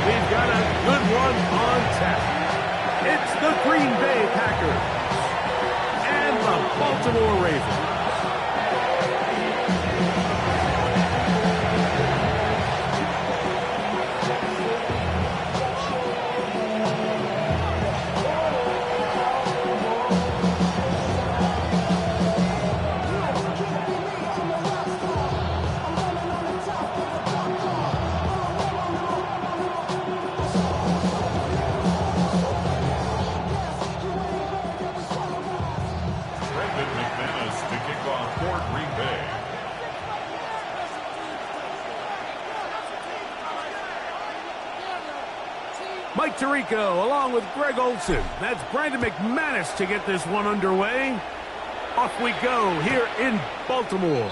We've got a good one on tap. It's the Green Bay Packers and the Baltimore Ravens. Mike Tirico along with Greg Olsen. That's Brandon McManus to get this one underway. Off we go here in Baltimore.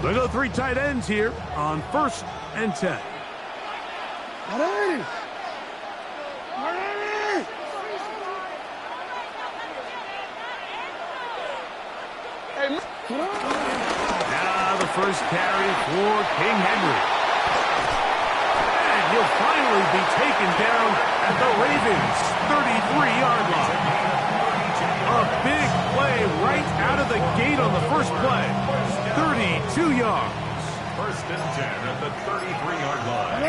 They go three tight ends here on 1st and 10. Now the first carry for King Henry. And he'll finally be taken down at the Ravens' 33-yard line. A big play right out of the gate on the first play. 32 yards. 1st and 10 at the 33-yard line.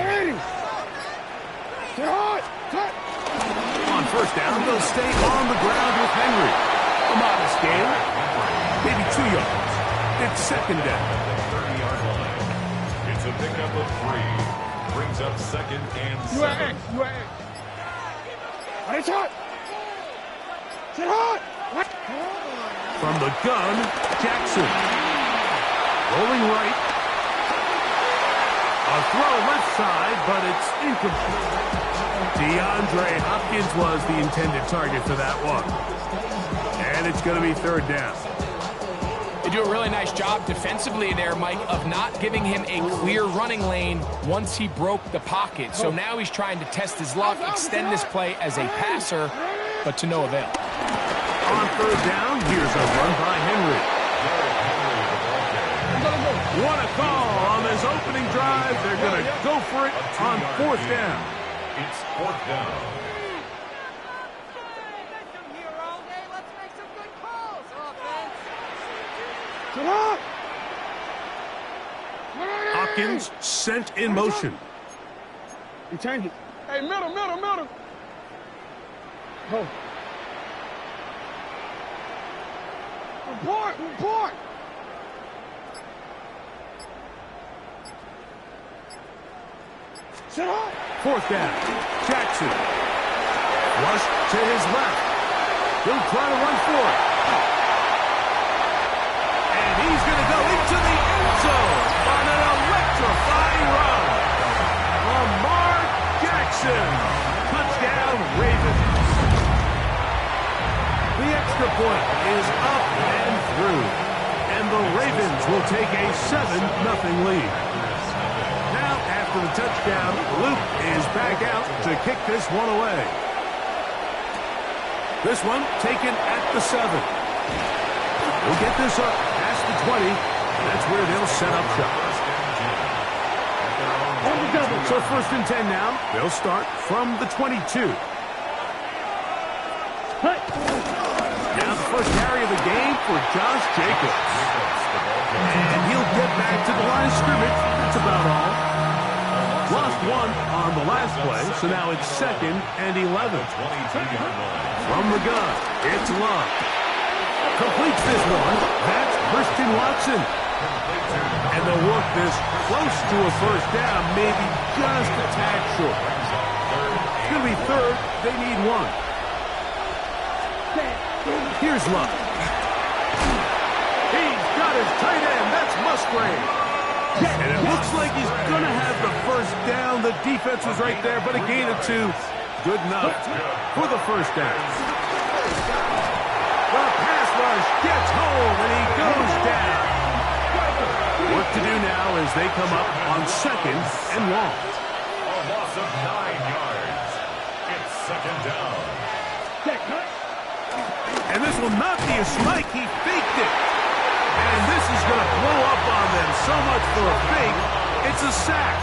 On 1st down, they'll stay on the ground with Henry. A modest gain, maybe 2 yards. It's 2nd down. 30-yard line. It's a pickup of 3. Brings up 2nd and 7. From the gun, Jackson. Rolling right. A throw left side, but it's incomplete. DeAndre Hopkins was the intended target for that one. And it's going to be 3rd down. They do a really nice job defensively there, Mike, of not giving him a clear running lane once he broke the pocket. So now he's trying to test his luck, extend this play as a passer, but to no avail. On 3rd down, here's a run by Henry. What a call on this opening drive. They're going to go for it on 4th down. It's 4th down. Hopkins sent in motion. He changed it. Hey, middle. Oh. Report. Shut up. 4th down. Jackson. Rush to his left. He'll try to run for it. And he's going to go into the end zone on an electrifying run. Lamar Jackson. Touchdown, Ravens. The extra point is up and through. And the Ravens will take a 7-0 lead. Now, after the touchdown, Luke is back out to kick this one away. This one taken at the 7. We'll get this up past the 20. That's where they'll set up shop. So 1st and 10 now. They'll start from the 22. Now the first carry of the game for Josh Jacobs. And he'll get back to the line of scrimmage. That's about all. Lost 1 on the last play, so now it's 2nd and 11. From the gun, it's Love. Completes this one. That's Christian Watson. And they'll work this close to a 1st down, maybe just a tad short. It's going to be 3rd. They need 1. Here's Love. He's got his tight end. That's Musgrave. And it looks like he's going to have the 1st down. The defense was right there, but a gain of 2. Good enough for the 1st down. The pass rush gets home, and he goes down. Work to do now as they come up on 2nd and long. A loss of 9 yards. It's 2nd down. And this will not be a strike. He faked it. And this is going to blow up on them. So much for a fake. It's a sack.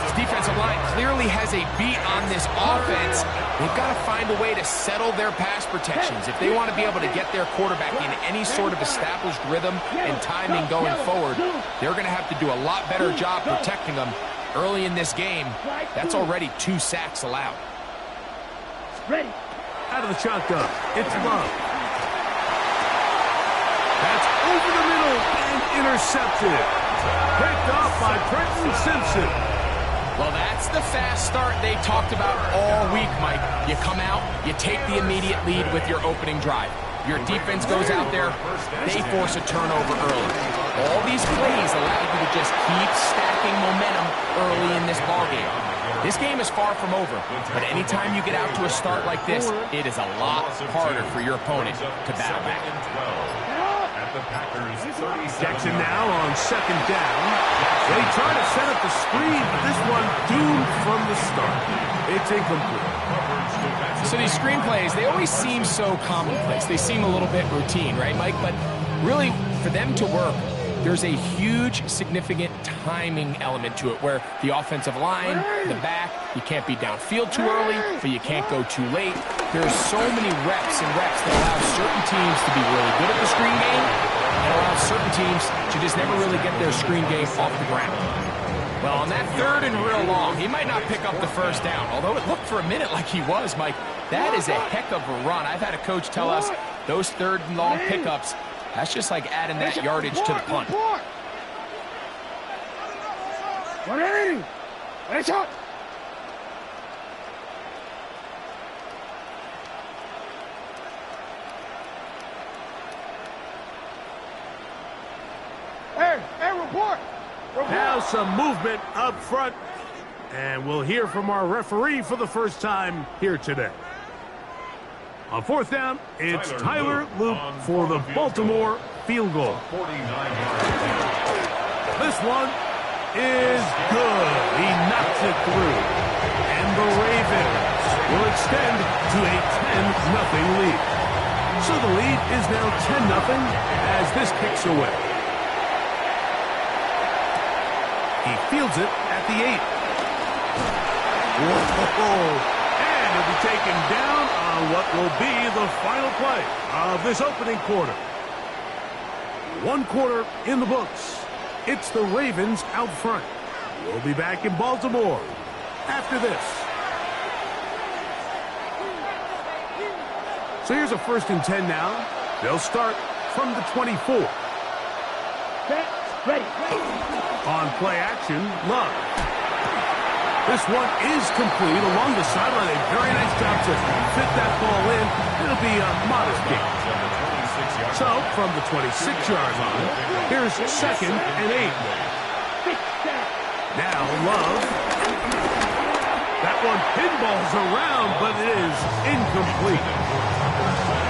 This defensive line clearly has a beat on this offense. They've got to find a way to settle their pass protections. If they want to be able to get their quarterback in any sort of established rhythm and timing going forward, they're going to have to do a lot better job protecting them. Early in this game, that's already 2 sacks allowed. Ready. Out of the shotgun, it's Love. That's over the middle and intercepted. Picked off by Trenton Simpson. Well, that's the fast start they talked about all week, Mike. You come out, you take the immediate lead with your opening drive. Your defense goes out there, they force a turnover early. All these plays allow you to just keep stacking momentum early in this ballgame. This game is far from over, but anytime you get out to a start like this, it is a lot harder for your opponent to battle back. Jackson now on 2nd down. They try to set up the screen, but this one doomed from the start. It's incomplete. So these screen plays, they always seem so commonplace. They seem a little bit routine, right, Mike? But really, for them to work, there's a huge, significant timing element to it where the offensive line, the back, you can't be downfield too early, but you can't go too late. There's so many reps and reps that allow certain teams to be really good at the screen game and allow certain teams to just never really get their screen game off the ground. Well, on that 3rd and real long, he might not pick up the 1st down, although it looked for a minute like he was, Mike. That is a heck of a run. I've had a coach tell us those 3rd and long pickups, that's just like adding that yardage to the punt. Ready. Ready, shot. Hey, report. Now some movement up front. And we'll hear from our referee for the first time here today. On fourth down, it's Tyler Luke for the Baltimore field goal. 49 yards. This one is good. He knocks it through. And the Ravens will extend to a 10-0 lead. So the lead is now 10-0 as this kicks away. He fields it at the 8. Whoa. And he'll be taken down on what will be the final play of this opening quarter. One quarter in the books. It's the Ravens out front. We'll be back in Baltimore after this. So here's a 1st and 10 now. They'll start from the 24. Set. Ready. On play action, Love. This one is complete along the sideline. A very nice job to fit that ball in. It'll be a modest gain. So, from the 26-yard line, here's 2nd and 8. Now, Love. That one pinballs around, but it is incomplete.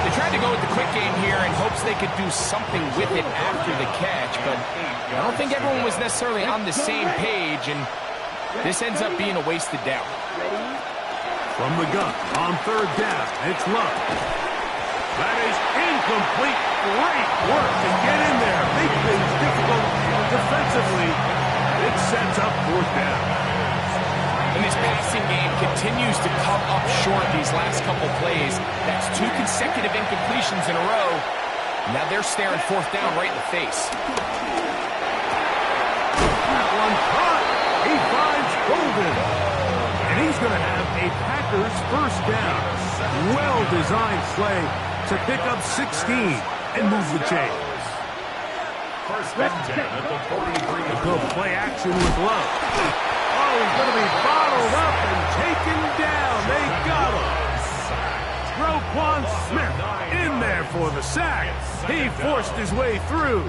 They tried to go with the quick game here in hopes they could do something with it after the catch, but I don't think everyone was necessarily on the same page, and this ends up being a wasted down. From the gun, on 3rd down, it's Love. That is incomplete. Great work to get in there. Make things difficult defensively. It sets up 4th down. And this passing game continues to come up short these last couple plays. That's 2 consecutive incompletions in a row. Now they're staring 4th down right in the face. That one caught. He finds Golden. And he's going to have a Packers 1st down. Well-designed play to pick up 16 and move the chains. 1st and 10 at the 43. Go play action with Love. Oh, he's going to be bottled up and taken down. They got him. Roquan Smith in there for the sack. He forced his way through.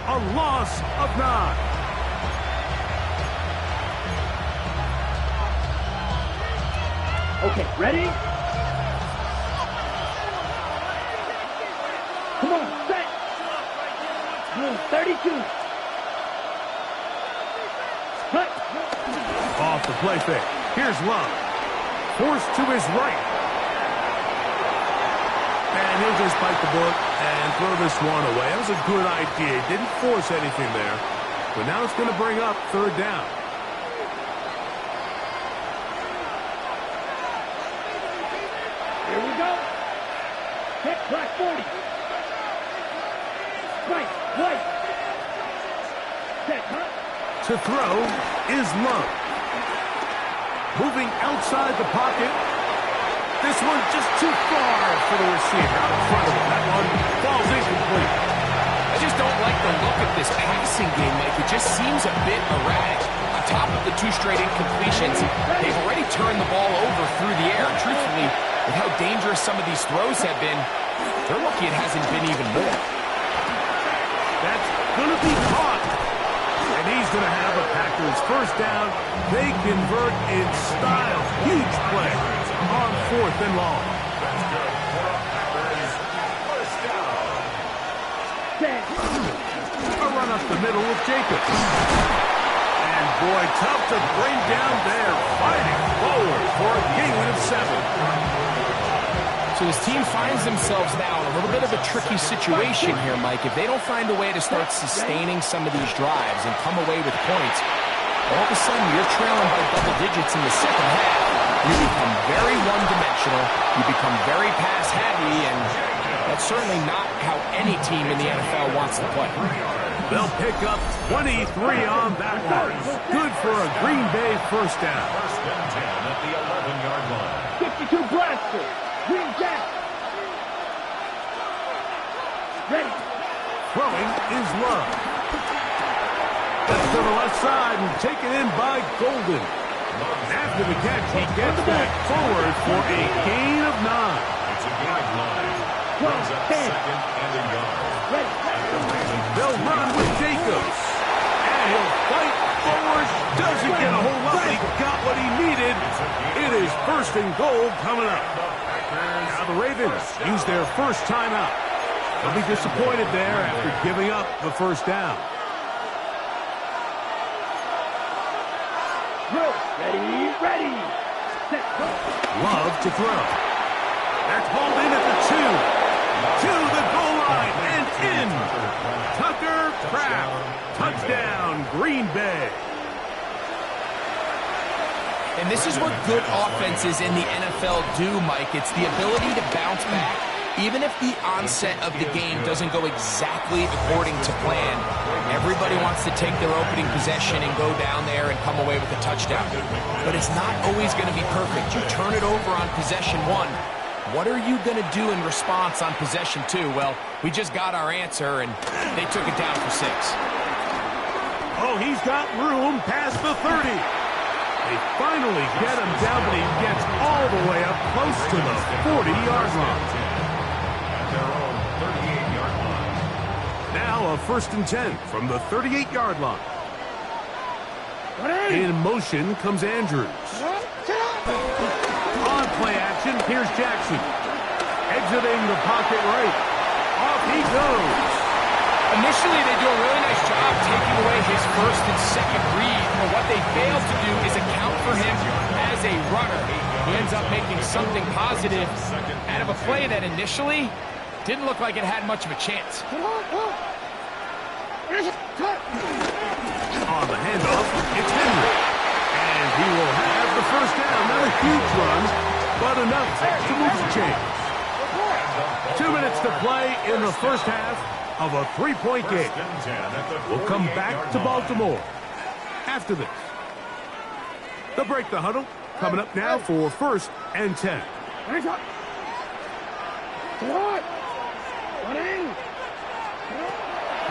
A loss of 9. Okay, ready? Come on, set. 32. Cut. Off the play fake. Here's Love. Forced to his right. And he'll just bite the bullet and throw this one away. That was a good idea. He didn't force anything there. But now it's going to bring up 3rd down. Here we go. Hit track 40. Right. Set, huh? To throw is Love. Moving outside the pocket. This one just too far for the receiver out in front of him. That one falls incomplete. I just don't like the look of this passing game, Mike. It just seems a bit erratic. On top of the 2 straight incompletions, they've already turned the ball over through the air. And truthfully, with how dangerous some of these throws have been, they're lucky it hasn't been even more. That's going to be caught. And he's going to have a Packers 1st down. They convert in style. Huge play on 4th and long. That's good for a Packers 1st down. Set. A run up the middle with Jacobs. And boy, tough to bring down there. Fighting forward for a gain of 7. So this team finds themselves now in a little bit of a tricky situation here, Mike. If they don't find a way to start sustaining some of these drives and come away with points, all of a sudden you're trailing by double digits in the 2nd half. You become very one-dimensional. You become very pass-heavy, and that's certainly not how any team in the NFL wants to play. They'll pick up 23 on that one. Good for a Green Bay 1st down. 1st and 10 at the 11-yard line. 52 blaster. Green Jack. Ready. Throwing is Love. That's to the left side and taken in by Golden. After the catch, he gets back forward for a gain of 9. It's a gain of 9. Brings up second and a yard. They'll run with Jacobs. And he'll fight forward. Doesn't get a whole lot. He got what he needed. It is first and goal coming up. Now the Ravens use their first timeout. They'll be disappointed there after giving up the first down. Ready, ready. Set, go. Love to throw. That's hauled in at the 2. To the goal line and in. Tucker Kraft. Touchdown, Green Bay. And this is what good offenses in the NFL do, Mike. It's the ability to bounce back. Even if the onset of the game doesn't go exactly according to plan, everybody wants to take their opening possession and go down there and come away with a touchdown. But it's not always going to be perfect. You turn it over on possession 1. What are you going to do in response on possession 2? Well, we just got our answer, and they took it down for 6. Oh, he's got room past the 30. They finally get him down, but he gets all the way up close to the 40-yard line. Their own 38-yard line. Now a 1st and 10 from the 38-yard line. In motion comes Andrews. On play action, here's Jackson. Exiting the pocket right. Off he goes. Initially, they do a really nice job taking away his first and second read, but what they failed to do is account for him as a runner. He ends up making something positive out of a play that initially didn't look like it had much of a chance. On the handoff, it's Henry. And he will have the first down. Not a huge run, but enough to move the chains. 2 minutes to play in the first half of a 3-point game. We'll come back to Baltimore after this. They'll break the huddle. Coming up now for 1st and 10.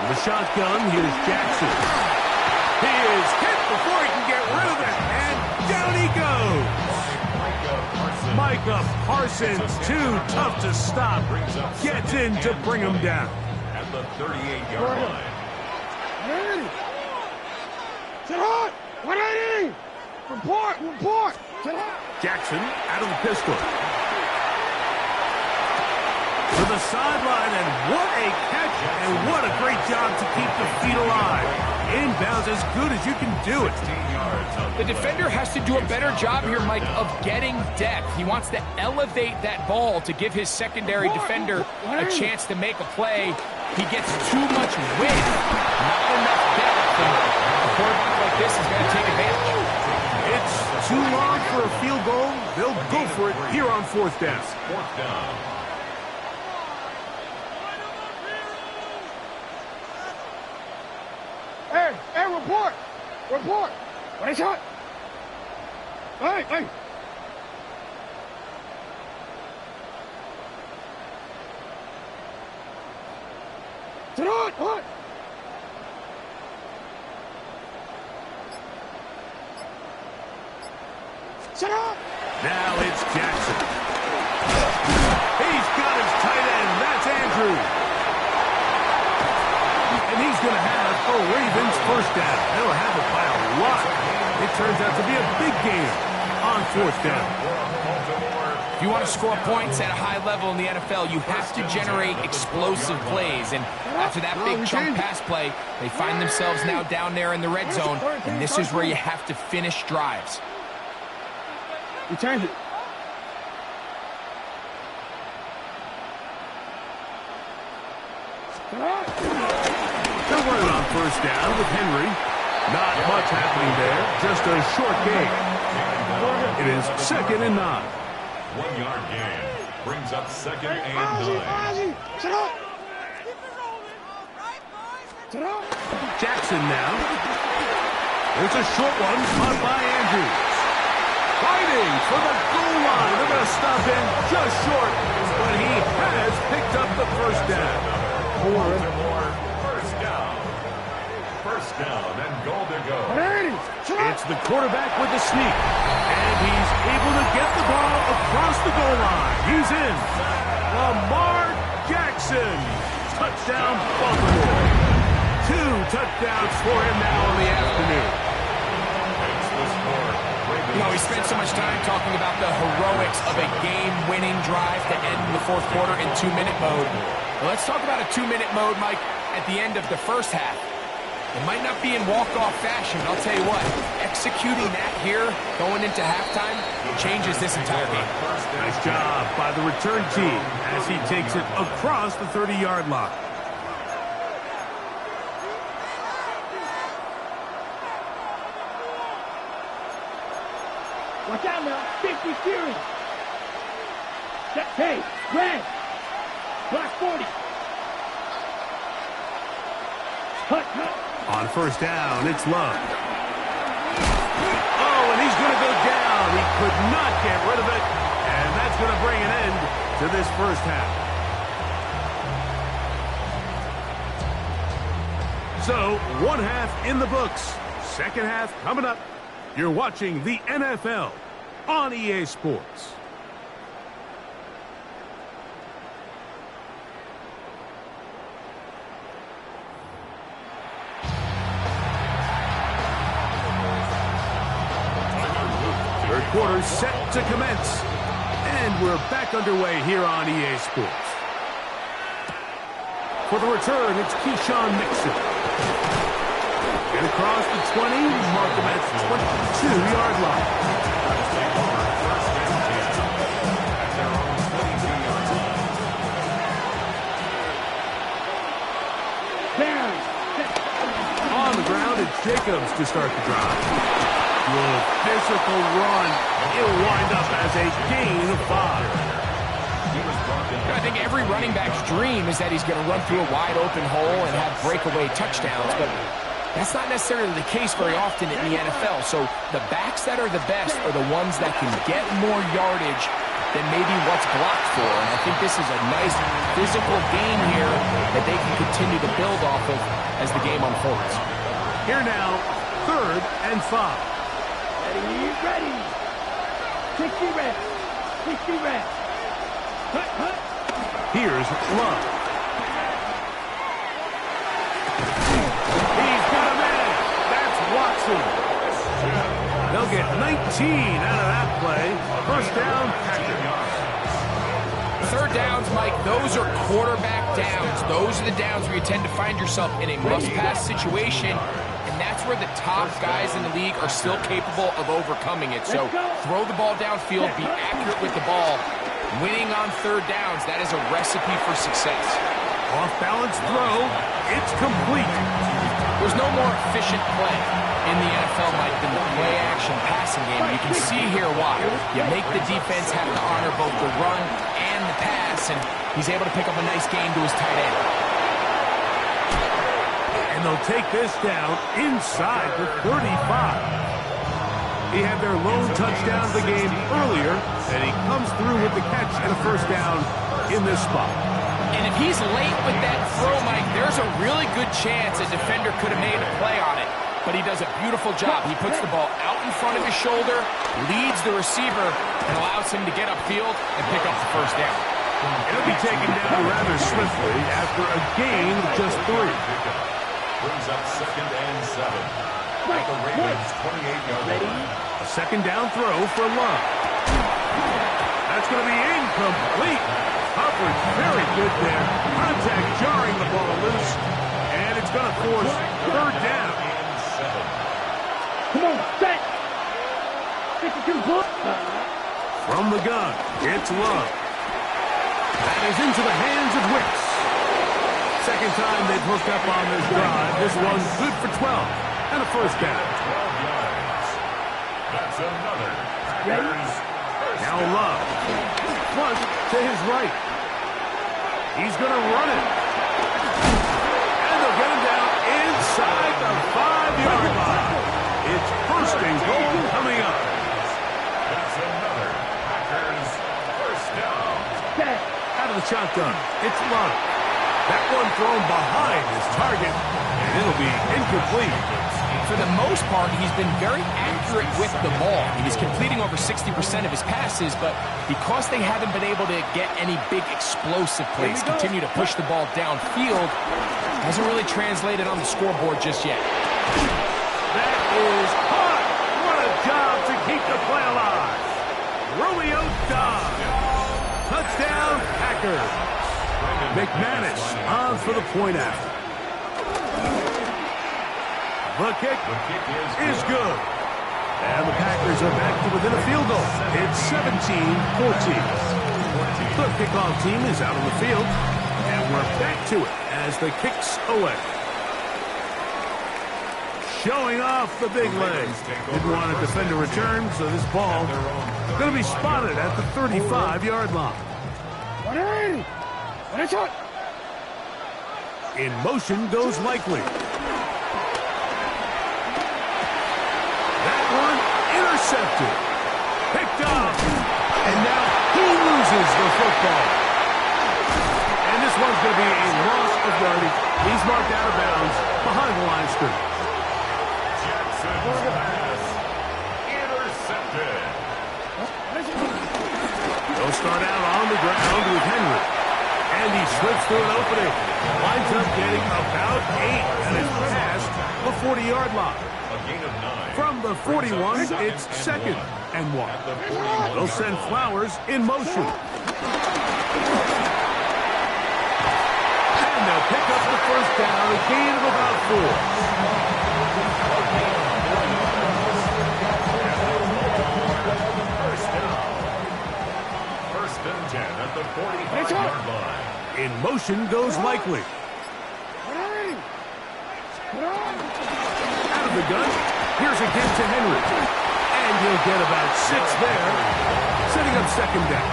The shotgun, here's Jackson. He is hit before he can get rid of it, and down he goes. Micah Parsons, too tough to stop, gets in to bring him down. At the 38-yard line. Report. Jackson out of the pistol. To the sideline, and what a catch, and what a great job to keep the feet alive. Inbounds as good as you can do it. The defender has to do a better job here, Mike, of getting depth. He wants to elevate that ball to give his secondary defender a chance to make a play. He gets too much width, not enough depth. And a quarterback like this is going to take advantage. It's too long for a field goal. They'll go for it here on 4th down. 4th down. Hey, report. What is it? Hey. Sit on, what? Sit on. Now it's Jackson. He's got his tight end. That's Andrews. And he's going to have a Ravens first down. They'll have it by a lot. It turns out to be a big game on 4th down. If you want to score points at a high level in the NFL, you have to generate explosive plays. And after that big chunk pass play, they find themselves now down there in the red zone. And this is where you have to finish drives. You turned it. They're running on first down with Henry. Not much happening there. Just a short gain. It is 2nd and 9. 1-yard gain. Brings up 2nd and 9. Jackson now. There's a short one caught by Andrews. Fighting for the goal line. They're going to stop him just short, but he has picked up the first down. Baltimore, first down. first down and goal to go. It's the quarterback with the sneak. And he's able to get the ball across the goal line. He's in. Lamar Jackson. Touchdown, Baltimore. 2 touchdowns for him now in the afternoon. Makes the score. You know, we spent so much time talking about the heroics of a game-winning drive to end the fourth quarter in 2-minute mode. Well, let's talk about a 2-minute mode, Mike, at the end of the first half. It might not be in walk-off fashion, but I'll tell you what, executing that here, going into halftime, changes this entire game. Nice job by the return team as he takes it across the 30-yard line. Watch out now. 50 Fury. Hey, Grant. Block 40. Hut. On first down, it's Love. Oh, and he's going to go down. He could not get rid of it. And that's going to bring an end to this first half. So, one half in the books. Second half coming up. You're watching the NFL on EA Sports. Third quarter set to commence. And we're back underway here on EA Sports. For the return, it's Keyshawn Nixon. And across the 20, mark him at the 22-yard line. On the ground, it's Jacobs to start the drive. Good physical run. It'll wind up as a gain of 5. I think every running back's dream is that he's going to run through a wide-open hole and have breakaway touchdowns, but that's not necessarily the case very often in the NFL. So the backs that are the best are the ones that can get more yardage than maybe what's blocked for. And I think this is a nice physical game here that they can continue to build off of as the game unfolds. Here now, 3rd and 5. Ready. 60 reps. 60 reps. Hut. Here's Love. He's got a man. That's Watson. They'll get 19 out of that play. First down, Packers. Third downs, Mike, those are quarterback downs. Those are the downs where you tend to find yourself in a must-pass situation, and that's where the top guys in the league are still capable of overcoming it. So throw the ball downfield, be accurate with the ball. Winning on third downs, that is a recipe for success. Off-balance throw, it's complete. There's no more efficient play in the NFL, Mike, than the play-action passing game. You can see here why. You make the defense have to honor both the run and the pass, and he's able to pick up a nice gain to his tight end. And they'll take this down inside the 35. He had their lone touchdown of the game earlier, and he comes through with the catch and a first down in this spot. And if he's late with that throw, Mike, there's a really good chance a defender could have made a play on it. But he does a beautiful job. He puts the ball out in front of his shoulder, leads the receiver, and allows him to get upfield and pick up the first down. It'll be taken down rather swiftly after a gain of just 3. Brings up 2nd and 7. At the Ravens' 28-yard line. A second down throw for Love. That's going to be incomplete. Coverage very good there. Contact jarring the ball loose. And it's going to force 3rd down. Come on, set. 52 foot. From the gun, it's Love. That is into the hands of Wicks. Second time they've hooked up on this drive. This one's good for 12. And a first down. 12 yards. That's another Packers first Now down. Love. Plus to his right. He's going to run it. And they'll get him down inside the 5-yard line. It's first and goal coming up. That's another Packers first down. Out of the shotgun, it's Love. That one thrown behind his target. It'll be incomplete. For the most part, he's been very accurate with the ball. He's completing over 60% of his passes, but because they haven't been able to get any big explosive plays, continue to push the ball downfield, hasn't really translated on the scoreboard just yet. That is hot. What a job to keep the play alive. Romeo Doubs. Touchdown, Packers. McManus on for the point after. The kick is good. And the Packers are back to within a field goal. It's 17-14. The kickoff team is out on the field. And we're back to it as the kick's away. Showing off the big legs. Didn't want to defend a return, so this ball going to be spotted at the 35-yard line. In motion goes Likely. That one intercepted. Picked up. And now he loses the football. And this one's going to be a loss of yardage. He's marked out of bounds behind the line of scrimmage. Intercepted. They'll start out on the ground with Henry. And he slips through an opening. Winds up getting about 8 and is past the 40-yard line. A gain of 9. From the 41, it's 2nd and 1. They'll send Flowers in motion. And they'll pick up the first down, a gain of about 4. First and 10 at the 45-yard line. In motion goes Likely. Out of the gun. Here's again to Henry. And he'll get about 6 there, setting up 2nd down.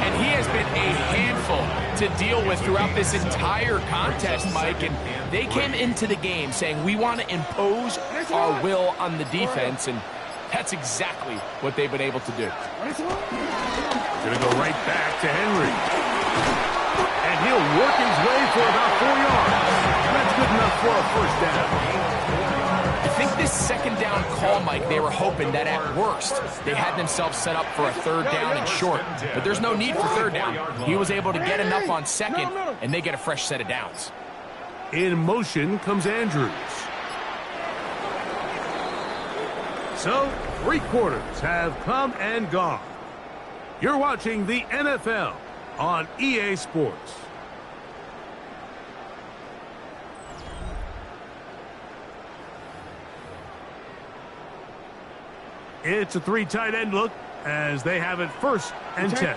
And he has been a handful to deal with throughout this entire contest, Mike. And they came into the game saying, we want to impose our will on the defense. And that's exactly what they've been able to do. Going to go right back to Henry. And he'll work his way for about 4 yards. That's good enough for a first down. I think this 2nd down call, Mike, they were hoping that at worst they had themselves set up for a 3rd down and short. But there's no need for 3rd down. He was able to get enough on 2nd, and they get a fresh set of downs. In motion comes Andrews. So, 3 quarters have come and gone. You're watching the NFL on EA Sports. It's a 3 tight end look as they have it 1st and 10.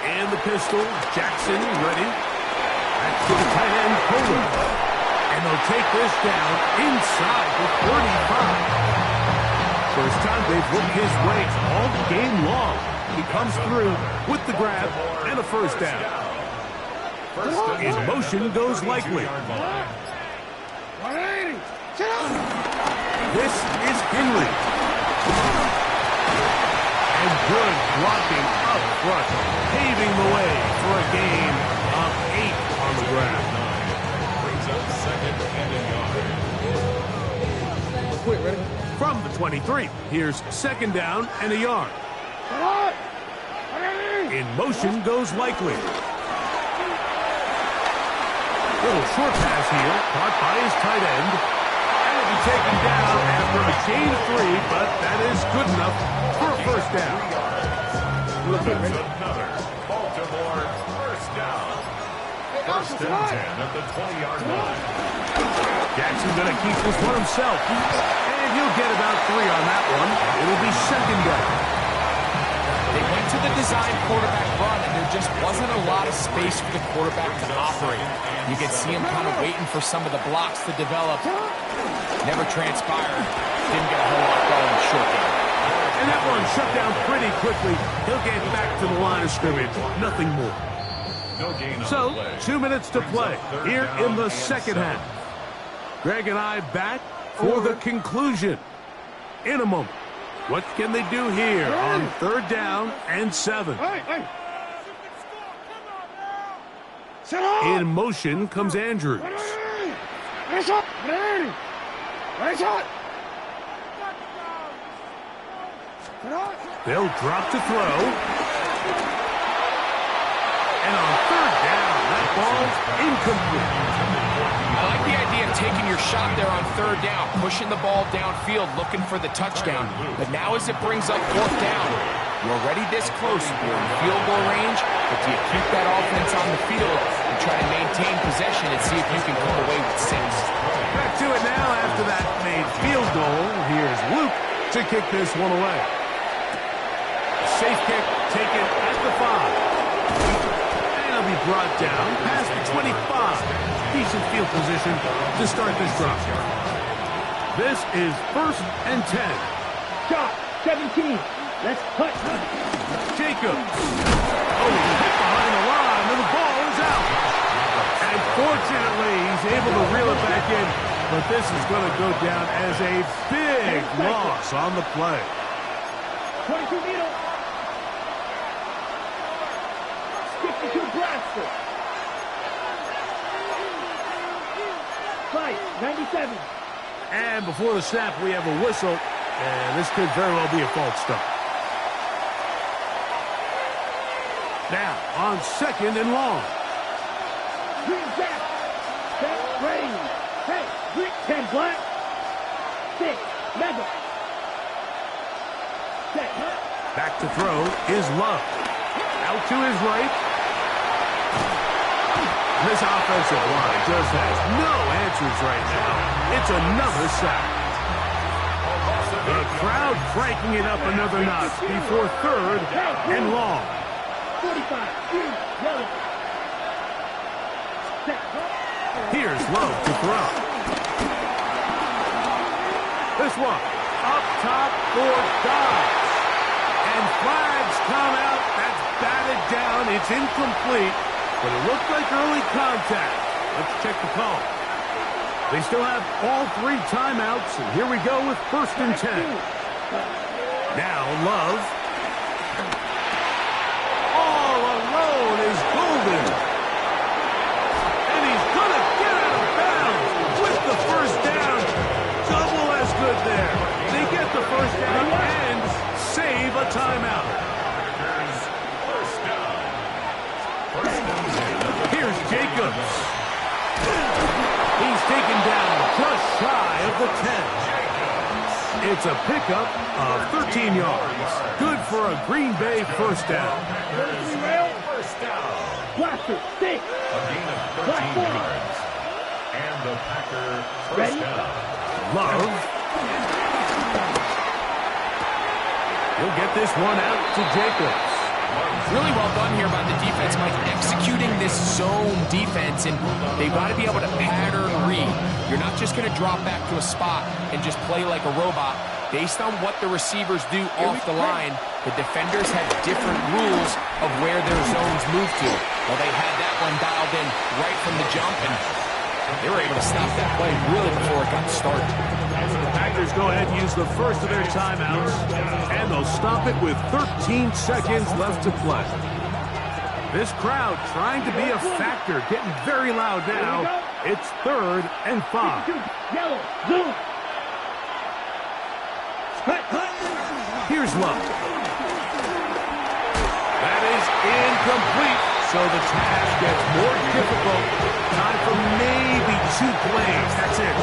And the pistol, Jackson ready. Back to the tight end, Poland. And they'll take this down inside the 35. First time they've looked his way all game long. He comes through with the grab and a first down. In motion goes Likely. This is Henry. And good blocking up front, paving the way for a gain of 8 on the ground. Brings up 2nd and a yard. Quick, ready? From the 23, here's 2nd down and a yard. In motion goes Likely. Little short pass here, caught by his tight end. And will be taken down after a gain of 3, but that is good enough for a first down. Another Baltimore first down. 1st and 10 at the 20-yard line. Jackson going to keep this one himself. And he'll get about 3 on that one. It'll be 2nd down. They went to the design quarterback run, and there just wasn't a lot of space for the quarterback to operate. You could see him kind of waiting for some of the blocks to develop. Never transpired. Didn't get a whole lot going short game. And that one shut down pretty quickly. He'll get back to the line of scrimmage. Nothing more. No gain on So, the play. 2 minutes to play here in the second half. Greg and I back for the conclusion in a moment. What can they do here on 3rd down and 7? In motion comes Andrews. They'll drop to throw. And on third down, that ball's incomplete. I like the idea of taking your shot there on third down, pushing the ball downfield, looking for the touchdown. But now as it brings up fourth down, you're already this close. You're in field goal range, but do you keep that offense on the field and try to maintain possession and see if you can come away with 6? Back to it now after that made field goal. Here's Luke to kick this one away. Safe kick taken at the 5. And it'll be brought down past the 25. Decent field position to start this drive. This is 1st and 10. Shot, 17. Let's cut. Jacobs. Oh, he's hit behind the line, and the ball is out. And fortunately, he's able to reel it back in, but this is going to go down as a big loss on the play. 22 meters. 52 blaster. Fight, 97. And before the snap, we have a whistle, and this could very well be a false start. Now, on 2nd and long. Green Jack. Set, ready. Hey, green 10 black. 6, mega. Set, Back to throw is Love. Out to his right. This offensive line just has no answers right now. It's another sack. The crowd cranking it up another notch before 3rd and long. 45, green, yellow. Set, Here's Love to throw. This one up top for Dobbs. And flags come out. That's batted down. It's incomplete. But it looked like early contact. Let's check the call. They still have all 3 timeouts. And here we go with 1st and 10. Now Love. All alone is Golden. And he's going to get out of bounds with the 1st down. Double as good there. They get the 1st down and save a timeout. Here's Jacobs. He's taken down just shy of the 10. It's a pickup of 13 yards. Good for a Green Bay 1st down. blaster, 6. A gain of 13 yards. And the Packer 1st down. Love. He'll get this one out to Jacobs. Really well done here by the defense, Mike, executing this zone defense, and they've got to be able to pattern read. You're not just going to drop back to a spot and just play like a robot. Based on what the receivers do off the line, the defenders have different rules of where their zones move to. Well, they had that one dialed in right from the jump, and they were able to stop that play really before it got started. The Packers go ahead and use the first of their timeouts, and they'll stop it with 13 seconds left to play. This crowd trying to be a factor, getting very loud now. It's 3rd and 5. Yellow, zoom. Here's Love. That is incomplete, so the task gets more difficult. Time for maybe 2 plays. That's it.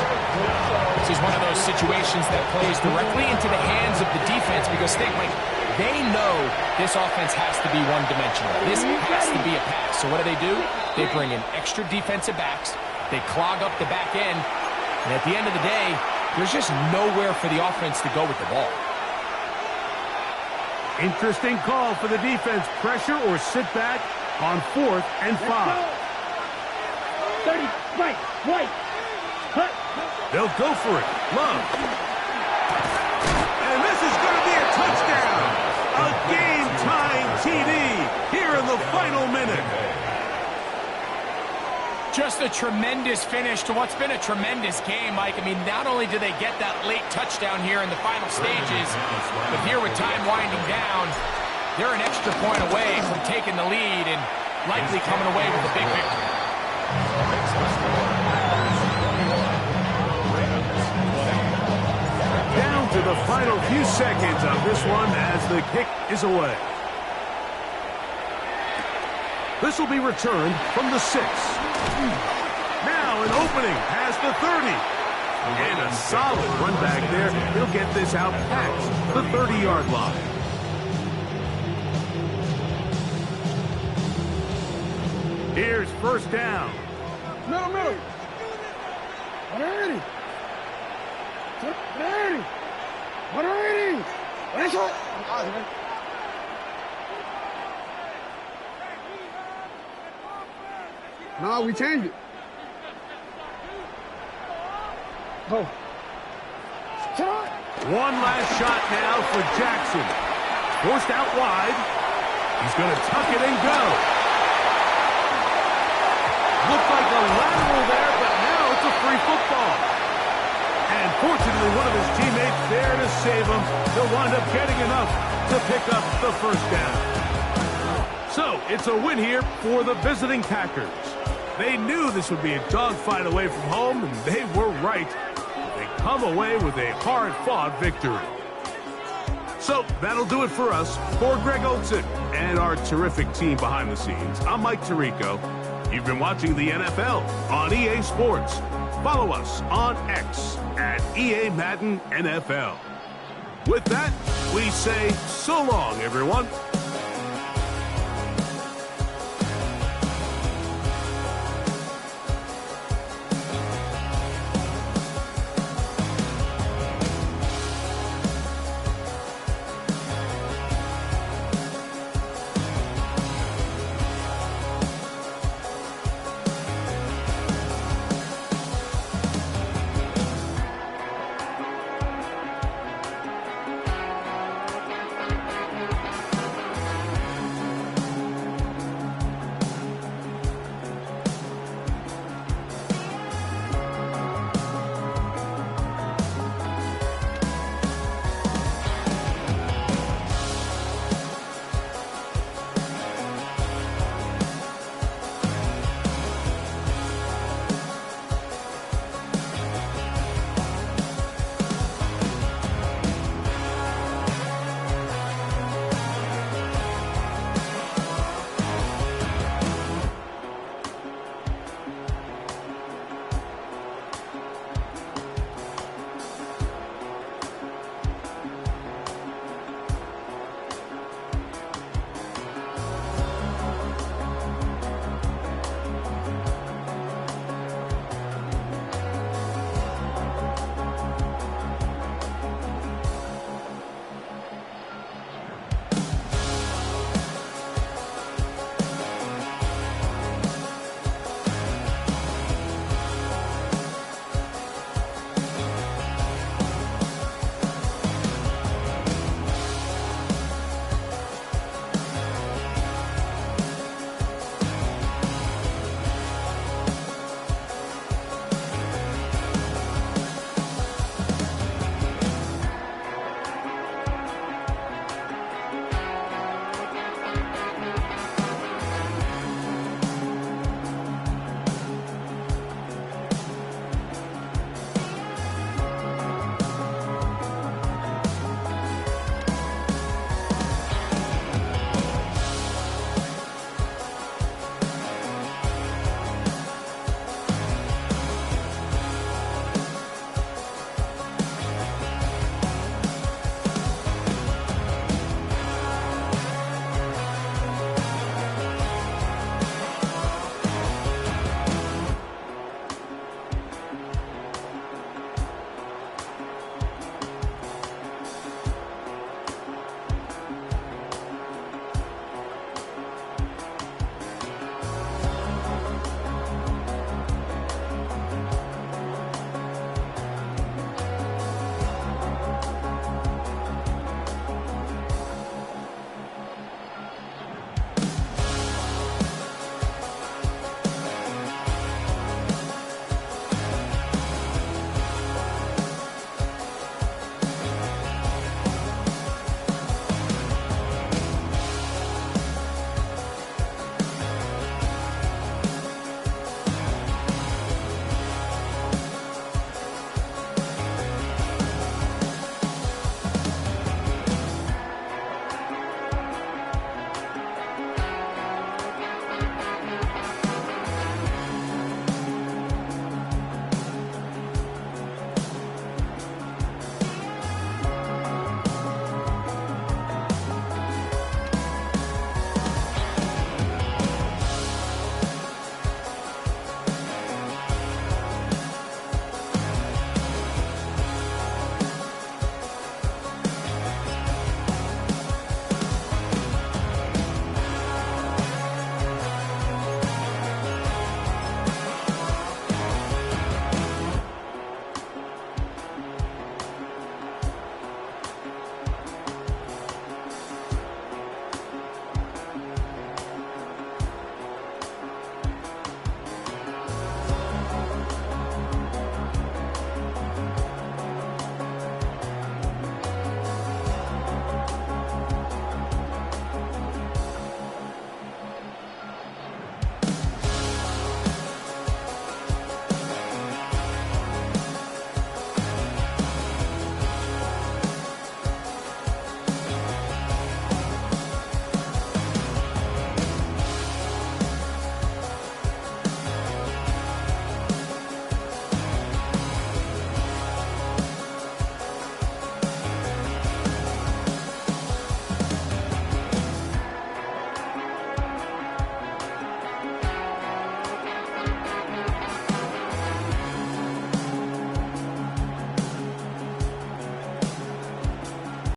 This is one of those situations that plays directly into the hands of the defense because think, Mike, they know this offense has to be one-dimensional. This has to be a pass. So what do? They bring in extra defensive backs. They clog up the back end. And at the end of the day, there's just nowhere for the offense to go with the ball. Interesting call for the defense. Pressure or sit back on 4th and 5. 30, right, right. Cut. They'll go for it. Love. And this is going to be a touchdown. A game-tying TD here in the final minute. Just a tremendous finish to what's been a tremendous game, Mike. I mean, not only do they get that late touchdown here in the final stages, but here with time winding down, they're an extra point away from taking the lead and likely coming away with a big victory. the final few seconds of this one as the kick is away. This will be returned from the 6. Now an opening past the 30. And a solid run back there. He'll get this out past the 30-yard line. Here's first down. Middle. 180. 180. That's it. No, we changed it. Go. One last shot now for Jackson. Forced out wide. He's going to tuck it and go. Looked like a lateral there, but now it's a free football. And fortunately, one of his teammates there to save him. He'll wind up getting enough to pick up the first down. So, it's a win here for the visiting Packers. They knew this would be a dogfight away from home, and they were right. They come away with a hard-fought victory. So, that'll do it for us. For Greg Olsen and our terrific team behind the scenes, I'm Mike Tirico. You've been watching the NFL on EA Sports. Follow us on X at EA Madden NFL. With that, we say so long, everyone.